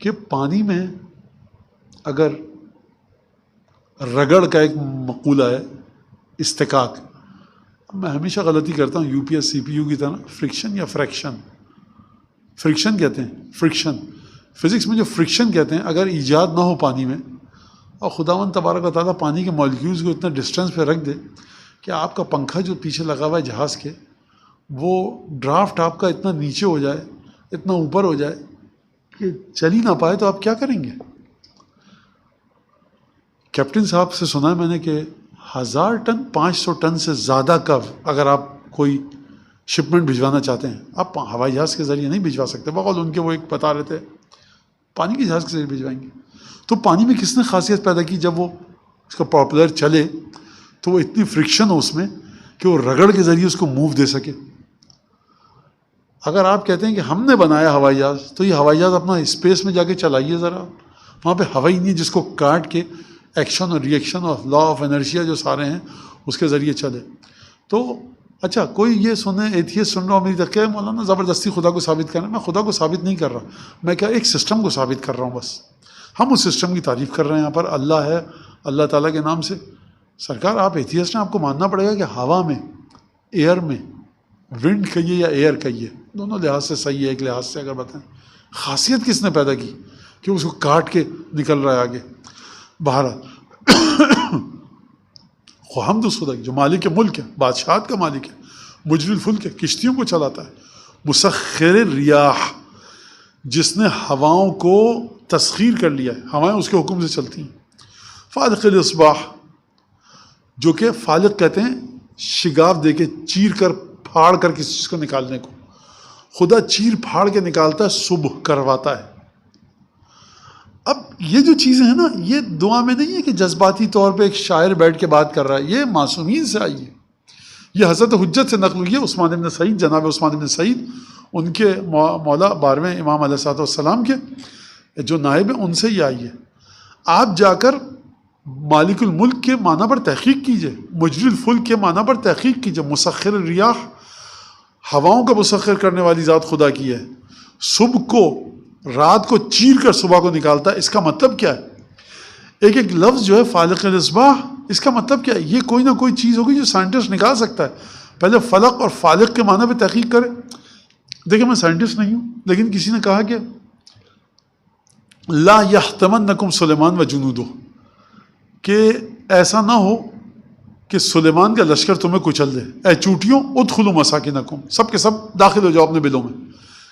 Speaker 1: کہ پانی میں اگر رگڑ کا ایک مقولہ ہے، استکاک، میں ہمیشہ غلطی کرتا ہوں U P S C P U کی طرح، فرکشن یا فریکشن، فرکشن کہتے ہیں، فرکشن. فزکس میں جو فرکشن کہتے ہیں، اگر ایجاد نہ ہو پانی میں، اور خداوند تبارک و تعالیٰ پانی کے مالیکیولز کو اتنا ڈسٹینس پہ رکھ دے کہ آپ کا پنکھا جو پیچھے لگا ہوا ہے جہاز کے، وہ ڈرافٹ آپ کا اتنا نیچے ہو جائے، اتنا اوپر ہو جائے کہ چل ہی نہ پائے، تو آپ کیا کریں گے؟ کیپٹن صاحب سے سنا ہے میں نے کہ 1000 ٹن 500 ٹن سے زیادہ کا اگر آپ کوئی شپمنٹ بھجوانا چاہتے ہیں، آپ ہوائی جہاز کے ذریعے نہیں بھجوا سکتے. بقول ان کے وہ ایک بتا رہے تھے پانی کے جہاز کے ذریعے بھجوائیں گے. تو پانی میں کس نے خاصیت پیدا کی؟ جب وہ اس کا پاپولر چلے تو وہ اتنی فرکشن ہو اس میں کہ وہ رگڑ کے ذریعے اس کو موو دے سکے. اگر آپ کہتے ہیں کہ ہم نے بنایا ہوائی جہاز، تو یہ ہوائی جہاز اپنا اسپیس میں جا کے چلائیے ذرا، وہاں پہ ہوا ہی نہیں ہے جس کو کاٹ کے ایکشن اور ری ایکشن اور لا آف انرشیا جو سارے ہیں اس کے ذریعے چلے. تو اچھا کوئی یہ سنے، ایتھیسٹ سن رہا ہوں میری تک، مولانا زبردستی خدا کو ثابت کرنا. میں خدا کو ثابت نہیں کر رہا، میں کیا ایک سسٹم کو ثابت کر رہا ہوں بس. ہم اس سسٹم کی تعریف کر رہے ہیں یہاں پر. اللہ ہے، اللہ تعالیٰ کے نام سے. سرکار آپ ایتھیسٹ ہیں، آپ کو ماننا پڑے گا کہ ہوا میں، ایئر میں، ونڈ کہیے یا ایئر کہیے، دونوں لحاظ سے صحیح ہے. ایک لحاظ سے اگر بتائیں خاصیت کس نے پیدا کی کہ اس کو کاٹ کے نکل رہا ہے آگے. بہرحال حمد اس خدا کی جو مالک ملک ہے، بادشاہت کا مالک ہے، مجری الفلک ہے، کشتیوں کو چلاتا ہے. مسخر الریاح، جس نے ہواؤں کو تسخیر کر لیا ہے، ہوائیں اس کے حکم سے چلتی ہیں. فالق الاصباح، جو کہ فالق کہتے ہیں شگاف دے کے چیر کر پھاڑ کر کسی چیز کو نکالنے کو. خدا چیر پھاڑ کے نکالتا ہے، صبح کرواتا ہے. اب یہ جو چیزیں ہیں نا، یہ دعا میں نہیں ہے کہ جذباتی طور پہ ایک شاعر بیٹھ کے بات کر رہا ہے، یہ معصومین سے آئی ہے. یہ حضرت حجت سے نقل ہوئی ہے، عثمان بن سعید، جناب عثمان بن سعید، ان کے مولا 12ویں امام علیہ السلام کے جو نائب ہیں، ان سے ہی آئی ہے. آپ جا کر مالک الملک کے معنی پر تحقیق کیجئے، مجری الفلک کے معنی پر تحقیق کیجئے. مسخر الریاح، ہواؤں کا مسخر کرنے والی ذات خدا کی ہے. صبح کو، رات کو چیر کر صبح کو نکالتا ہے. اس کا مطلب کیا ہے؟ ایک ایک لفظ جو ہے فالق الاصباح، اس کا مطلب کیا ہے؟ یہ کوئی نہ کوئی چیز ہوگی جو سائنٹسٹ نکال سکتا ہے. پہلے فلق اور فالق کے معنی پہ تحقیق کرے. دیکھیں میں سائنٹسٹ نہیں ہوں، لیکن کسی نے کہا کہ لا یحتمنکم سلیمان و جنودہ، کہ ایسا نہ ہو کہ سلیمان کا لشکر تمہیں کچل دے. اے چوٹیوں ادخلوا مساکنکم، سب کے سب داخل ہو جاؤ اپنے بلوں میں،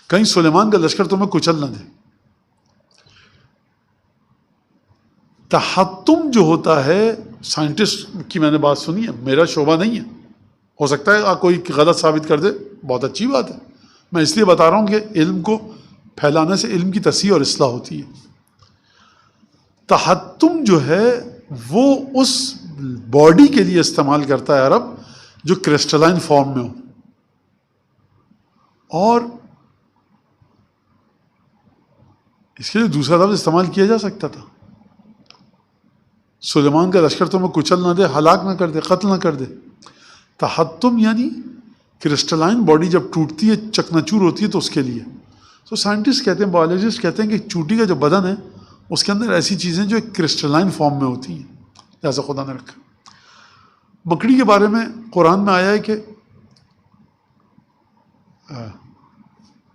Speaker 1: کہیں سلیمان کا لشکر تمہیں کچل نہ دے. تحتم جو ہوتا ہے، سائنٹسٹ کی میں نے بات سنی ہے، میرا شعبہ نہیں ہے، ہو سکتا ہے کوئی غلط ثابت کر دے، بہت اچھی بات ہے. میں اس لیے بتا رہا ہوں کہ علم کو پھیلانے سے علم کی تصحیح اور اصلاح ہوتی ہے. تحتم جو ہے وہ اس باڈی کے لیے استعمال کرتا ہے عرب جو کرسٹلائن فارم میں ہو. اور اس کے لیے دوسرا لفظ استعمال کیا جا سکتا تھا. سلیمان کا لشکر تمہیں کچل نہ دے، ہلاک نہ کر دے، قتل نہ کر دے. تحطم یعنی کرسٹلائن باڈی جب ٹوٹتی ہے، چکناچور ہوتی ہے، تو اس کے لیے. تو سائنٹسٹ کہتے ہیں، بایولوجسٹ کہتے ہیں کہ چوٹی کا جو بدن ہے اس کے اندر ایسی چیزیں جو ایک کرسٹلائن فارم میں ہوتی ہیں، جیسا خدا نے رکھا. مکڑی کے بارے میں قرآن میں آیا ہے کہ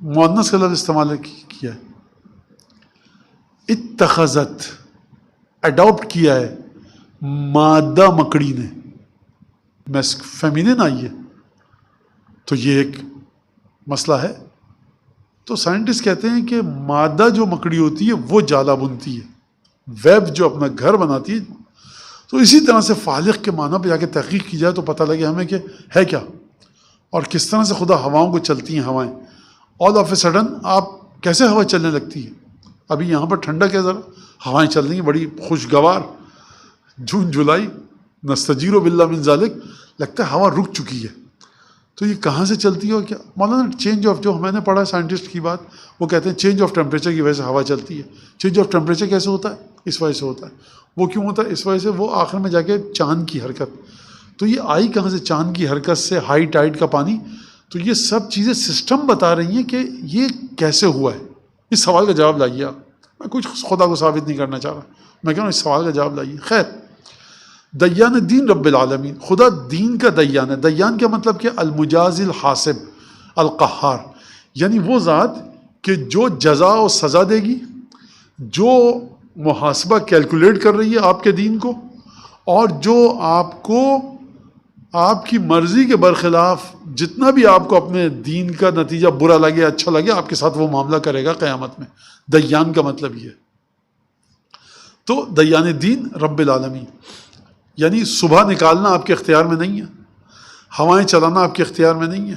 Speaker 1: مؤنث کا لفظ استعمال کیا ہے، اتخذت، اڈاپٹ کیا ہے مادہ مکڑی نے، فیمینن آئی ہے، تو یہ ایک مسئلہ ہے. تو سائنٹسٹ کہتے ہیں کہ مادہ جو مکڑی ہوتی ہے وہ جالا بنتی ہے، ویب جو اپنا گھر بناتی ہے. تو اسی طرح سے فالق کے معنی پہ جا کے تحقیق کی جائے تو پتہ لگے ہمیں کہ ہے کیا، اور کس طرح سے خدا ہواؤں کو چلتی ہیں ہوائیں. آل آف اے سڈن آپ کیسے ہوا چلنے لگتی ہے؟ ابھی یہاں پر ٹھنڈک ہے، ذرا ہوائیں چل رہی ہیں بڑی خوشگوار، جون جولائی، نستجیر باللہ من ذالک، لگتا ہے ہوا رک چکی ہے. تو یہ کہاں سے چلتی ہے اور کیا؟ مولانا چینج آف، جو میں نے پڑھا ہے سائنٹسٹ کی بات، وہ کہتے ہیں چینج آف ٹیمپریچر کی وجہ سے ہوا چلتی ہے. چینج آف ٹیمپریچر کیسے ہوتا ہے؟ اس وجہ سے ہوتا ہے. وہ کیوں ہوتا ہے؟ اس وجہ سے وہ آخر میں جا کے چاند کی حرکت. تو یہ آئی کہاں سے؟ چاند کی حرکت سے، ہائی ٹائڈ کا پانی. تو یہ سب چیزیں سسٹم بتا رہی ہیں کہ یہ کیسے ہوا ہے. اس سوال کا جواب لائیے آپ. میں کچھ خدا کو ثابت نہیں کرنا چاہ رہا، میں کہہ رہا ہوں اس سوال کا جواب لائیے. خیر، دیان دین رب العالمین، خدا دین کا دیان ہے. دیان کا مطلب کہ المجازی الحاسب القہار، یعنی وہ ذات کہ جو جزا و سزا دے گی، جو محاسبہ کیلکولیٹ کر رہی ہے آپ کے دین کو، اور جو آپ کو آپ کی مرضی کے برخلاف جتنا بھی آپ کو اپنے دین کا نتیجہ برا لگے اچھا لگے، آپ کے ساتھ وہ معاملہ کرے گا قیامت میں. دیان کا مطلب یہ. تو دیان دین رب العالمین یعنی صبح نکالنا آپ کے اختیار میں نہیں ہے، ہوائیں چلانا آپ کے اختیار میں نہیں ہے،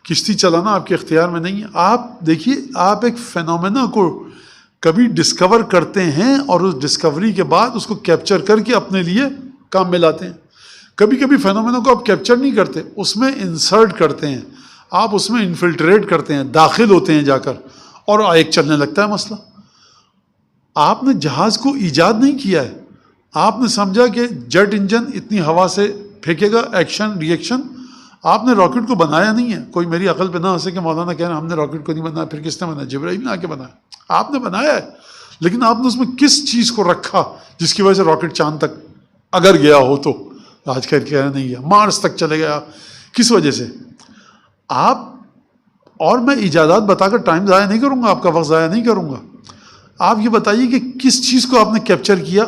Speaker 1: کشتی چلانا آپ کے اختیار میں نہیں ہے. آپ دیکھیے، آپ ایک فینومینا کو کبھی ڈسکور کرتے ہیں اور اس ڈسکوری کے بعد اس کو کیپچر کر کے اپنے لیے کام میں لاتے ہیں. کبھی کبھی فینومینا کو آپ کیپچر نہیں کرتے، اس میں انسرٹ کرتے ہیں، آپ اس میں انفلٹریٹ کرتے ہیں، داخل ہوتے ہیں جا کر، اور ایک چلنے لگتا ہے مسئلہ. آپ نے جہاز کو ایجاد نہیں کیا ہے، آپ نے سمجھا کہ جیٹ انجن اتنی ہوا سے پھینکے گا، ایکشن ری ایکشن. آپ نے راکٹ کو بنایا نہیں ہے. کوئی میری عقل پہ نہ ہنسے کہ مولانا کہہ رہے ہیں ہم نے راکٹ کو نہیں بنایا. پھر کس نے بنایا؟ جبرائیل نے آ کے بنایا. آپ نے بنایا ہے، لیکن آپ نے اس میں کس چیز کو رکھا جس کی وجہ سے راکٹ چاند تک اگر گیا ہو تو، آج کل کہہ رہے نہیں گیا، مارس تک چلے گیا، کس وجہ سے؟ آپ، اور میں ایجادات بتا کر ٹائم ضائع نہیں کروں گا، آپ کا وقت ضائع نہیں کروں گا. آپ یہ بتائیے کہ کس چیز کو آپ نے کیپچر کیا.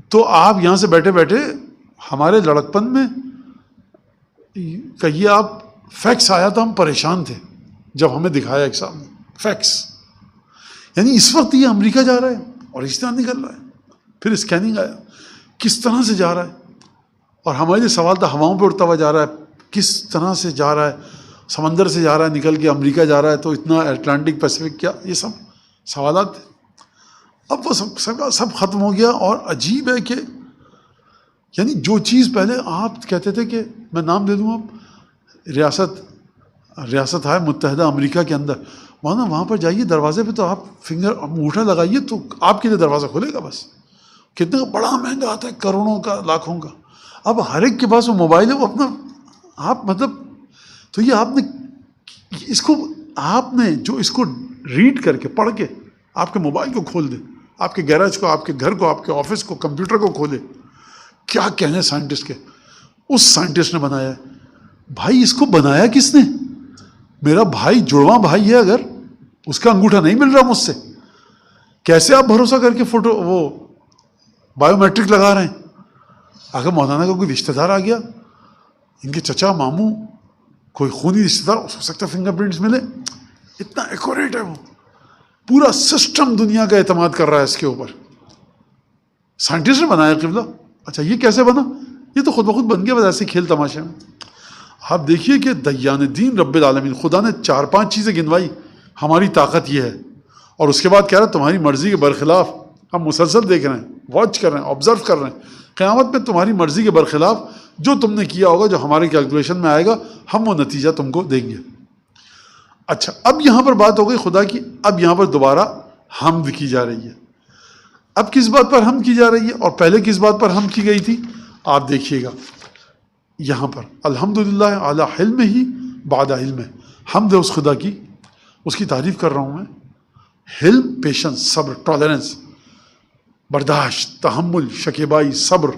Speaker 1: تو آپ یہاں سے بیٹھے بیٹھے ہمارے لڑکپن میں کہیے آپ، فیکس آیا تو ہم پریشان تھے جب ہمیں دکھایا ایک سامنے فیکس. یعنی اس وقت یہ امریکہ جا رہا ہے اور اس طرح نکل رہا ہے. پھر اسکیننگ آیا، کس طرح سے جا رہا ہے. اور ہمارے لیے سوال تھا ہواؤں پہ اڑتا ہوا جا رہا ہے، کس طرح سے جا رہا ہے، سمندر سے جا رہا ہے نکل کے امریکہ جا رہا ہے، تو اتنا اٹلانٹک پیسفک کیا، یہ سب سوالات تھے. اب وہ سب ختم ہو گیا. اور عجیب ہے کہ یعنی جو چیز پہلے آپ کہتے تھے کہ میں نام دے دوں، اب ریاست ہے متحدہ امریکہ کے اندر، وہاں پر جائیے دروازے پہ تو آپ فنگر انگوٹھا لگائیے تو آپ کے لیے دروازہ کھلے گا. بس کتنے بڑا مہنگا آتا ہے، کروڑوں کا، لاکھوں کا. اب ہر ایک کے پاس وہ موبائل ہے، وہ اپنا آپ مطلب، تو یہ آپ نے اس کو، آپ نے جو اس کو ریڈ کر کے پڑھ کے آپ کے موبائل کو کھول دے، آپ کے گیراج کو، آپ کے گھر کو، آپ کے آفس کو، کمپیوٹر کو کھولے. کیا کہنے سائنٹسٹ کے، اس سائنٹسٹ نے بنایا ہے. بھائی اس کو بنایا کس نے؟ میرا بھائی جڑواں بھائی ہے، اگر اس کا انگوٹھا نہیں مل رہا مجھ سے، کیسے آپ بھروسہ کر کے فوٹو وہ بایو میٹرک لگا رہے ہیں؟ اگر مولانا کا کوئی رشتہ دار آ گیا، ان کے چچا، ماموں، کوئی خونی رشتہ دار، ہو سکتا ہے فنگر پرنٹس ملے. اتنا ایکوریٹ ہے وہ. پورا سسٹم دنیا کا اعتماد کر رہا ہے اس کے اوپر. سائنٹسٹ نے بنایا قبلہ. اچھا یہ کیسے بنا؟ یہ تو خود بخود بن گیا، بس ایسے کھیل تماشے میں. آپ دیکھیے کہ دیان دین رب العالمین، خدا نے 4-5 چیزیں گنوائی، ہماری طاقت یہ ہے، اور اس کے بعد کہہ رہا ہے تمہاری مرضی کے برخلاف ہم مسلسل دیکھ رہے ہیں، واچ کر رہے ہیں، آبزرو کر رہے ہیں. قیامت میں تمہاری مرضی کے برخلاف جو تم نے کیا ہوگا، جو ہمارے کیلکولیشن میں آئے گا، ہم وہ نتیجہ تم کو دیں گے. اچھا اب یہاں پر بات ہو گئی خدا کی. اب یہاں پر دوبارہ حمد کی جا رہی ہے. اب کس بات پر حمد کی جا رہی ہے اور پہلے کس بات پر حمد کی گئی تھی؟ آپ دیکھیے گا یہاں پر الحمدللہ علی حلم ہی بعد علم. حمد ہے اس خدا کی، اس کی تعریف کر رہا ہوں میں. حلم پیشنس، صبر، ٹالرنس، برداشت، تحمل، شکیبائی، صبر،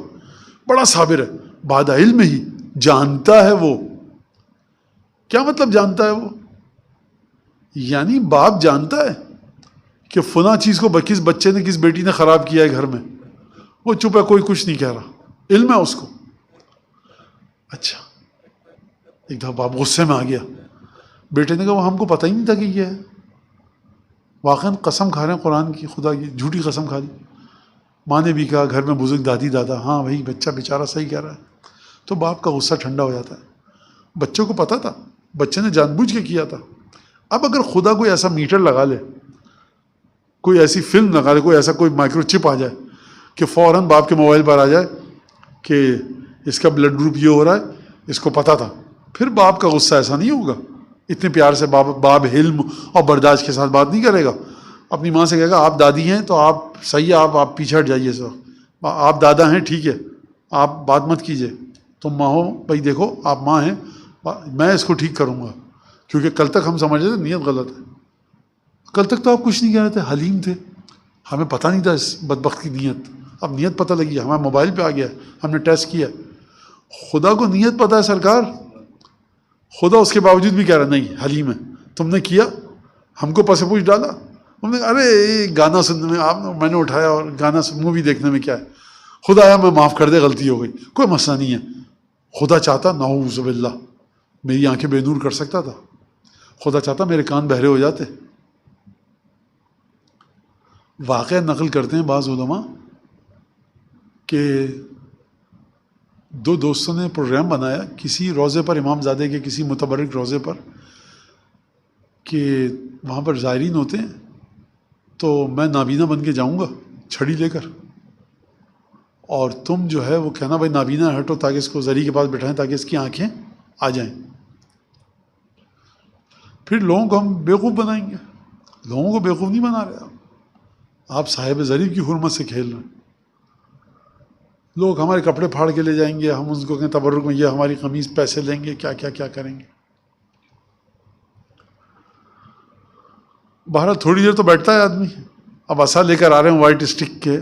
Speaker 1: بڑا صابر ہے. بعد علم ہی، جانتا ہے وہ. کیا مطلب جانتا ہے وہ؟ یعنی باپ جانتا ہے کہ فلاں چیز کو کس بچے نے، کس بیٹی نے خراب کیا ہے گھر میں، وہ چپ ہے، کوئی کچھ نہیں کہہ رہا، علم ہے اس کو. اچھا، ایک دفعہ باپ غصے میں آ گیا. بیٹے نے کہا وہ ہم کو پتہ ہی نہیں تھا کہ یہ ہے. واقعاً قسم کھا رہے ہیں قرآن کی، خدا کی جھوٹی قسم کھا دی. ماں نے بھی کہا، گھر میں بزرگ دادی دادا، ہاں بھائی بچہ بیچارہ صحیح کہہ رہا ہے. تو باپ کا غصہ ٹھنڈا ہو جاتا ہے. بچوں کو پتہ تھا، بچے نے جان بوجھ کے کیا تھا. اب اگر خدا کوئی ایسا میٹر لگا لے، کوئی ایسی فلم لگا لے، کوئی ایسا کوئی مائکرو چپ آ جائے کہ فوراً باپ کے موبائل پر آ جائے کہ اس کا بلڈ گروپ یہ ہو رہا ہے، اس کو پتہ تھا، پھر باپ کا غصہ ایسا نہیں ہوگا. اتنے پیار سے باپ حلم اور برداشت کے ساتھ بات نہیں کرے گا. اپنی ماں سے کہے گا آپ دادی ہیں تو آپ صحیح ہے، آپ پیچھے ہٹ جائیے. سر آپ دادا ہیں ٹھیک ہے، آپ بات مت کیجیے. تم ماں ہو بھائی، دیکھو آپ ماں ہیں، میں اس کو ٹھیک کروں گا. کیونکہ کل تک ہم سمجھ رہے تھے نیت غلط ہے. کل تک تو آپ کچھ نہیں کہہ رہے تھے، حلیم تھے، ہمیں پتہ نہیں تھا اس بدبخت کی نیت. اب نیت پتہ لگی، ہمارے موبائل پہ آ گیا، ہم نے ٹیسٹ کیا. خدا کو نیت پتہ ہے سرکار. خدا اس کے باوجود بھی کہہ رہا نہیں حلیم ہے. تم نے کیا، ہم کو پس پوچھ ڈالا. ہم نے کہا ارے گانا سننے میں میں نے اٹھایا اور گانا مووی دیکھنے میں کیا ہے. خدا آیا میں معاف کر دے، غلطی ہو گئی، کوئی مسئلہ نہیں ہے. خدا چاہتا نعوذ باللہ میری آنکھیں بے نور کر سکتا تھا. خدا چاہتا میرے کان بہرے ہو جاتے. واقعہ نقل کرتے ہیں بعض علماء کہ دو دوستوں نے پروگرام بنایا کسی روضے پر، امام زادے کے کسی متبرک روضے پر، کہ وہاں پر زائرین ہوتے ہیں تو میں نابینا بن کے جاؤں گا چھڑی لے کر، اور تم جو ہے وہ کہنا بھائی نابینا ہٹو تاکہ اس کو زری کے پاس بٹھائیں تاکہ اس کی آنکھیں آ جائیں. پھر لوگوں کو ہم بیوقوف بنائیں گے. لوگوں کو بیوقوف نہیں بنا رہے آپ صاحب زری کی حرمت سے کھیل رہے ہیں. لوگ ہمارے کپڑے پھاڑ کے لے جائیں گے، ہم ان کو کہیں تبرک میں یہ ہماری قمیض پیسے لیں گے، کیا کیا کیا کریں گے. بہرحال تھوڑی دیر تو بیٹھتا ہے آدمی. اب عصا لے کر آ رہے ہیں وائٹ اسٹک کے،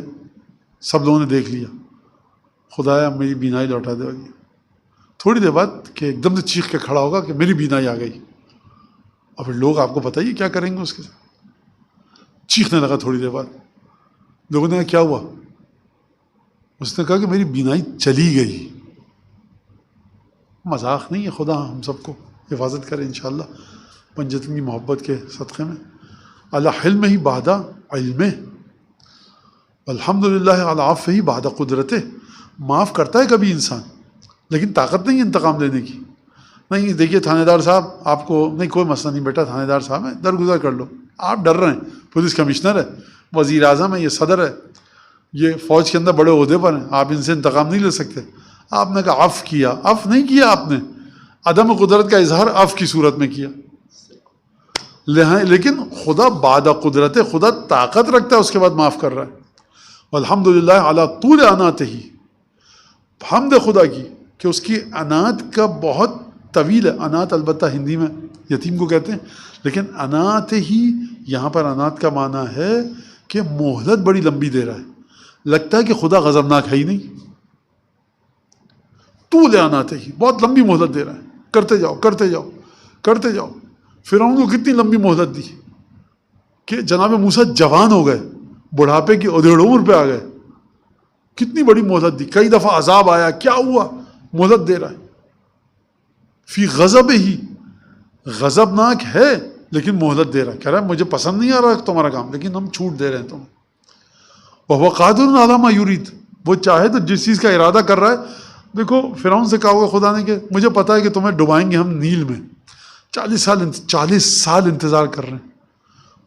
Speaker 1: سب لوگوں نے دیکھ لیا. خدایا میری بینائی لوٹا دے گی. تھوڑی دیر بعد کہ ایک دم سے چیخ کے کھڑا ہوگا کہ میری بینائی آ گئی. اور پھر لوگ آپ کو بتائیے کیا کریں گے اس کے ساتھ. چیخنے لگا تھوڑی دیر بعد. لوگوں نے کہا کیا ہوا؟ اس نے کہا کہ میری بینائی چلی گئی. مذاق نہیں ہے. خدا ہم سب کو حفاظت کرے انشاءاللہ پنجتن کی محبت کے صدقے میں. اللہ حلم ہی بعد علم، الحمدللہ علی عفو ہی بعد قدرت. معاف کرتا ہے کبھی انسان، لیکن طاقت نہیں انتقام لینے کی. نہیں دیکھیے تھانے دار صاحب آپ کو نہیں، کوئی مسئلہ نہیں بیٹا، تھانے دار صاحب ہیں، درگزر کر لو. آپ ڈر رہے ہیں، پولیس کمشنر ہے، وزیر اعظم ہے، یہ صدر ہے، یہ فوج کے اندر بڑے عہدے پر ہیں، آپ ان سے انتقام نہیں لے سکتے. آپ نے کہا عفو کیا. عفو نہیں کیا آپ نے، عدم قدرت کا اظہار عفو کی صورت میں کیا. لیکن خدا بعد قدرت، خدا طاقت رکھتا ہے اس کے بعد معاف کر رہا ہے. الحمدللہ علی طول عناتہ، حمد خدا کی کہ اس کی عنات کا بہت طویل ہے. عنات البتہ ہندی میں یتیم کو کہتے ہیں، لیکن عنات ہی یہاں پر عنات کا معنی ہے کہ مہلت بڑی لمبی دے رہا ہے. لگتا ہے کہ خدا غضبناک ہے ہی نہیں. طول عنات ہی، بہت لمبی مہلت دے رہا ہے، کرتے جاؤ کرتے جاؤ کرتے جاؤ. فرعون کو کتنی لمبی مہلت دی کہ جناب موسیٰ جوان ہو گئے، بڑھاپے کی ادھیڑ عمر پہ آ گئے. کتنی بڑی مہلت دی. کئی دفعہ عذاب آیا، کیا ہوا؟ مہلت دے رہا ہے. فی غضب ہی، غضبناک ہے لیکن مہلت دے رہا ہے. کہہ رہا ہے مجھے پسند نہیں آ رہا تمہارا کام، لیکن ہم چھوٹ دے رہے ہیں تمہیں. وَهُوَ قَادِرٌ عَلَىٰ مَا يُرِيدُ، وہ چاہے تو جس چیز کا ارادہ کر رہا ہے. دیکھو فرعون سے کہا ہوگا خدا نے کہ مجھے پتا ہے کہ تمہیں ڈبائیں گے ہم نیل میں. 40 سال انتظار کر رہے ہیں.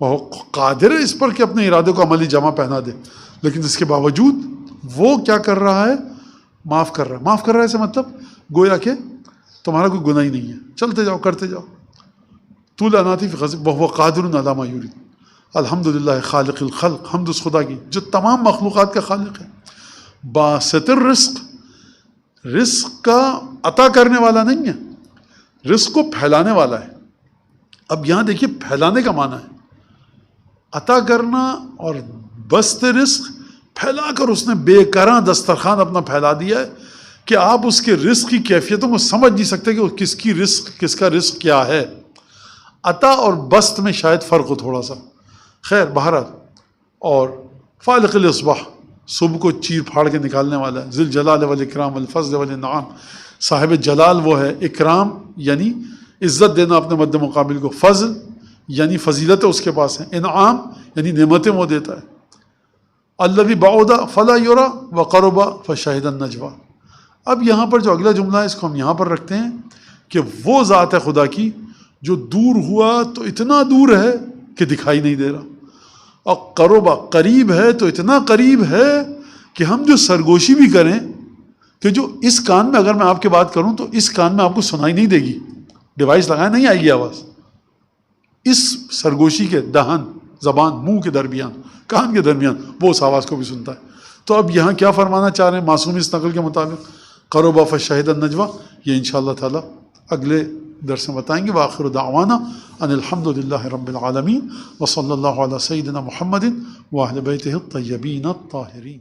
Speaker 1: وہ قادر ہے اس پر کہ اپنے ارادے کو عملی جمع پہنا دے، لیکن اس کے باوجود وہ کیا کر رہا ہے؟ معاف کر رہا ہے. معاف کر رہا ہے سے مطلب گویا کہ تمہارا کوئی گناہ ہی نہیں ہے، چلتے جاؤ کرتے جاؤ. طول عناتی فی غضب وهو قادر علی ما یرید. الحمدللہ خالق الخلق، حمد اس خدا کی جو تمام مخلوقات کا خالق ہے، باسط الرزق، رزق کا عطا کرنے والا نہیں ہے، رزق کو پھیلانے والا ہے۔ اب یہاں دیکھیے پھیلانے کا معنی ہے عطا کرنا، اور بسط رزق پھیلا کر اس نے بے کراں دسترخوان اپنا پھیلا دیا ہے کہ آپ اس کے رزق کی کیفیتوں کو سمجھ نہیں سکتے کہ کس کی رزق، کس کا رزق کیا ہے۔ عطا اور بسط میں شاید فرق ہو تھوڑا سا، خیر بہرحال۔ اور فالق الاصباح، صبح کو چیر پھاڑ کے نکالنے والا ہے، ذی الجلال والاکرام والفضل والانعام، صاحب جلال وہ ہے، اکرام یعنی عزت دینا اپنے مد مقابل کو، فضل یعنی فضیلتیں اس کے پاس ہیں، انعام یعنی نعمتیں وہ دیتا ہے۔ الذی بعد فلا یری وقرب فشہد النجوی۔ اب یہاں پر جو اگلا جملہ ہے اس کو ہم یہاں پر رکھتے ہیں کہ وہ ذات ہے خدا کی جو دور ہوا تو اتنا دور ہے کہ دکھائی نہیں دے رہا، اور قربا قریب ہے تو اتنا قریب ہے کہ ہم جو سرگوشی بھی کریں کہ جو اس کان میں اگر میں آپ کی بات کروں تو اس کان میں آپ کو سنائی نہیں دے گی، ڈیوائس لگائے نہیں آئے گی آواز، اس سرگوشی کے دہن، زبان، منہ کے درمیان، کان کے درمیان وہ اس آواز کو بھی سنتا ہے۔ تو اب یہاں کیا فرمانا چاہ رہے ہیں معصوم اس نقل کے مطابق؟ قربا فشہد النجوی، یہ انشاءاللہ تعالی اگلے درس میں بتائیں گے۔ وآخر دعوانا ان الحمدللہ رب العالمین، وصلی اللہ علی سیدنا محمد وآہل بیتہ الطیبین الطاہرین۔